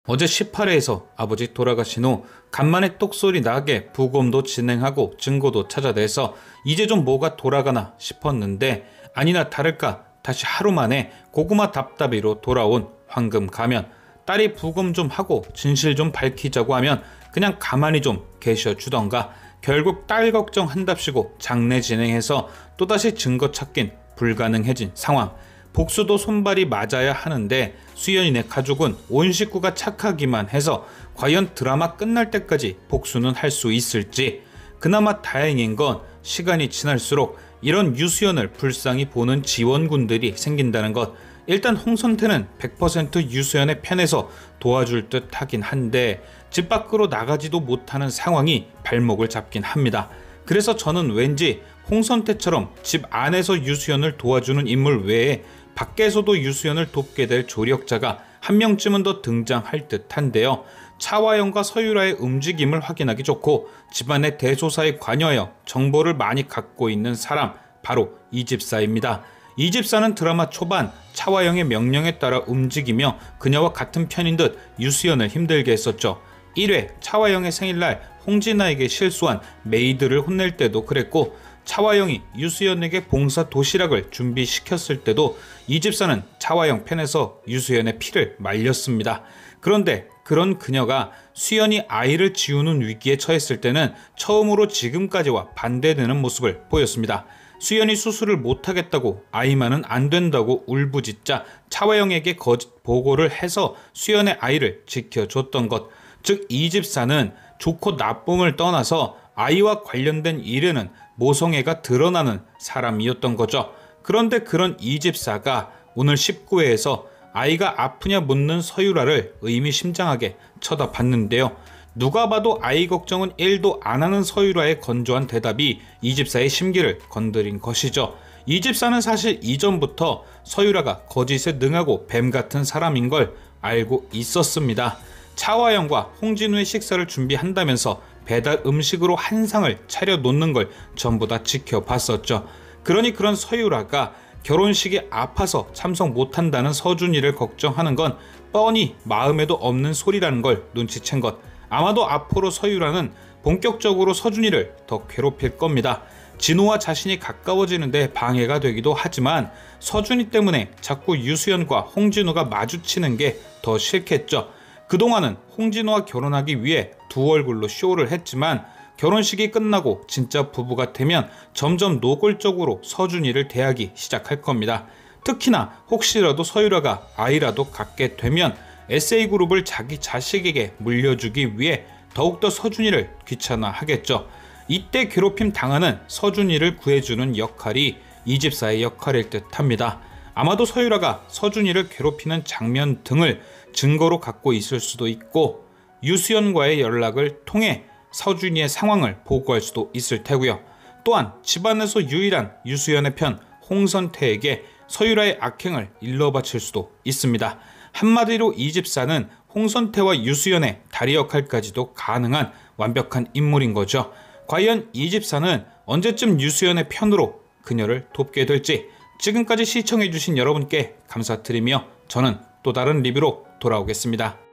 어제 18회에서 아버지 돌아가신 후 간만에 똑소리 나게 부검도 진행하고 증거도 찾아내서 이제 좀 뭐가 돌아가나 싶었는데 아니나 다를까 다시 하루 만에 고구마 답답이로 돌아온 황금 가면. 딸이 부검 좀 하고 진실 좀 밝히자고 하면 그냥 가만히 좀 계셔주던가 결국 딸 걱정한답시고 장례 진행해서 또다시 증거 찾긴 불가능해진 상황. 복수도 손발이 맞아야 하는데 수연이네 가족은 온 식구가 착하기만 해서 과연 드라마 끝날 때까지 복수는 할 수 있을지. 그나마 다행인 건 시간이 지날수록 이런 유수연을 불쌍히 보는 지원군들이 생긴다는 것. 일단 홍선태는 100% 유수연의 편에서 도와줄 듯 하긴 한데 집 밖으로 나가지도 못하는 상황이 발목을 잡긴 합니다. 그래서 저는 왠지 홍선태처럼 집 안에서 유수연을 도와주는 인물 외에 밖에서도 유수연을 돕게 될 조력자가 한 명쯤은 더 등장할 듯한데요. 차화영과 서유라의 움직임을 확인하기 좋고 집안의 대소사에 관여하여 정보를 많이 갖고 있는 사람, 바로 이 집사입니다. 이 집사는 드라마 초반 차화영의 명령에 따라 움직이며 그녀와 같은 편인 듯 유수연을 힘들게 했었죠. 1회 차화영의 생일날 홍진아에게 실수한 메이드를 혼낼 때도 그랬고, 차화영이 유수연에게 봉사 도시락을 준비시켰을 때도 이 집사는 차화영 편에서 유수연의 피를 말렸습니다. 그런데 그런 그녀가 수연이 아이를 지우는 위기에 처했을 때는 처음으로 지금까지와 반대되는 모습을 보였습니다. 수연이 수술을 못하겠다고 아이만은 안 된다고 울부짖자 차화영에게 거짓 보고를 해서 수연의 아이를 지켜줬던 것. 즉 이 집사는 좋고 나쁨을 떠나서 아이와 관련된 일에는 모성애가 드러나는 사람이었던 거죠. 그런데 그런 이 집사가 오늘 19회에서 아이가 아프냐 묻는 서유라를 의미심장하게 쳐다봤는데요. 누가 봐도 아이 걱정은 1도 안 하는 서유라의 건조한 대답이 이 집사의 심기를 건드린 것이죠. 이 집사는 사실 이전부터 서유라가 거짓에 능하고 뱀 같은 사람인 걸 알고 있었습니다. 차화영과 홍진우의 식사를 준비한다면서 배달 음식으로 한 상을 차려놓는 걸 전부 다 지켜봤었죠. 그러니 그런 서유라가 결혼식에 아파서 참석 못한다는 서준이를 걱정하는 건 뻔히 마음에도 없는 소리라는 걸 눈치챈 것. 아마도 앞으로 서유라는 본격적으로 서준이를 더 괴롭힐 겁니다. 진호와 자신이 가까워지는데 방해가 되기도 하지만 서준이 때문에 자꾸 유수연과 홍진호가 마주치는 게 더 싫겠죠. 그동안은 홍진호와 결혼하기 위해 두 얼굴로 쇼를 했지만 결혼식이 끝나고 진짜 부부가 되면 점점 노골적으로 서준이를 대하기 시작할 겁니다. 특히나 혹시라도 서유라가 아이라도 갖게 되면 SA그룹을 자기 자식에게 물려주기 위해 더욱더 서준이를 귀찮아하겠죠. 이때 괴롭힘 당하는 서준이를 구해주는 역할이 이 집사의 역할일 듯합니다. 아마도 서유라가 서준이를 괴롭히는 장면 등을 증거로 갖고 있을 수도 있고 유수연과의 연락을 통해 서준이의 상황을 보고할 수도 있을 테고요. 또한 집안에서 유일한 유수연의 편 홍선태에게 서유라의 악행을 일러바칠 수도 있습니다. 한마디로 이 집사는 홍선태와 유수연의 다리 역할까지도 가능한 완벽한 인물인 거죠. 과연 이 집사는 언제쯤 유수연의 편으로 그녀를 돕게 될지. 지금까지 시청해주신 여러분께 감사드리며 저는 또 다른 리뷰로 돌아오겠습니다.